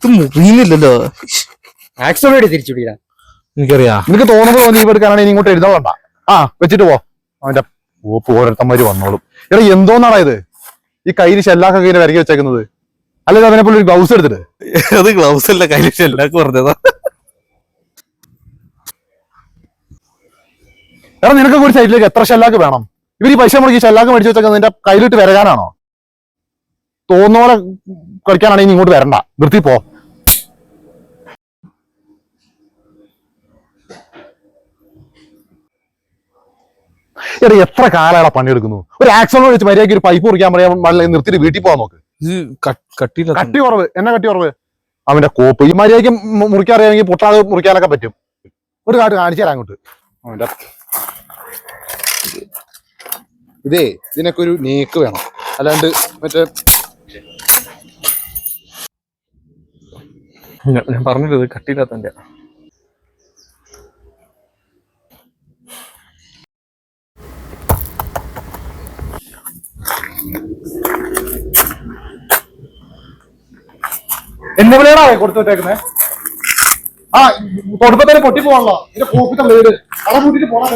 ഇത് മുറിയുന്നില്ലല്ലോ. ആക്സോണോട് തിരിച്ചുപിടിക്കാ. എനിക്കറിയാം. നിനക്ക് തോന്നുന്നത് നീ എടുക്കാനാണെങ്കിൽ ഇങ്ങോട്ട് എഴുതാണ്ട. വെച്ചിട്ട് പോ. അവന്റെ പോപ്പ് ഓരോരുത്തന്മാര് വന്നോളും. എടാ എന്തോന്നാടാ ഇത്? ഈ കയ്യിൽ ഷെല്ലാക്കൊക്കെ ഇങ്ങനെ വരകി വെച്ചേക്കുന്നത്. അല്ലെങ്കിൽ അതിനെ പോലെ ഒരു ഗ്ലൗസ് എടുത്തിട്ട്. അത് ഗ്ലൗസ് അല്ല, കയ്യിൽ ഷെല്ലാക്ക് പറഞ്ഞതാ. എടാ നിനക്ക് ഒരു സൈഡിലേക്ക് എത്ര ഷെല്ലാക്ക് വേണം? ഇവർ ഈ പൈസ മുടക്കി ഷെല്ലാക്ക് മേടിച്ച് വെച്ചേക്കുന്നത് നിന്റെ കയ്യിലിട്ട് വരകാനാണോ? തോന്നോലെ കളിക്കാനാണെങ്കിൽ ഇങ്ങോട്ട് വരണ്ട, നിർത്തി പോ. എടാ എത്ര കാലമാണ് പണിയെടുക്കുന്നു? ഒരു ആക്സോൺ വെച്ച് മര്യാദയ്ക്ക് ഒരു പൈപ്പ് മുറിക്കാൻ പറയാൻ നിർത്തിയിട്ട് വീട്ടിൽ പോകാൻ നോക്ക്. കട്ടി കുറവ്. എന്നാ കട്ടി കുറവ്? അവന്റെ കോപ്പ്. ഈ മര്യാദയ്ക്ക് മുറിക്കാൻ അറിയാമെങ്കിൽ പൊട്ടാതെ മുറിക്കാനൊക്കെ പറ്റും. ഒരു കാട്ട് കാണിച്ചു തരാം അങ്ങോട്ട്. അവന്റെ ഇതിനൊക്കെ ഒരു നേക്ക് വേണം, അല്ലാണ്ട് മറ്റേ ഞാൻ പറഞ്ഞത് കട്ടിയില്ലാത്തന്റെ. എന്നെ വിളിയാണോ കൊടുത്തു വിട്ടേക്കുന്നേ? കൊടുപ്പത്തേനെ പൊട്ടി പോകാണല്ലോ. ഇതിന്റെ കോപ്പിത്തെ വീട് അവിടെ കൂട്ടിട്ട് പോകാൻ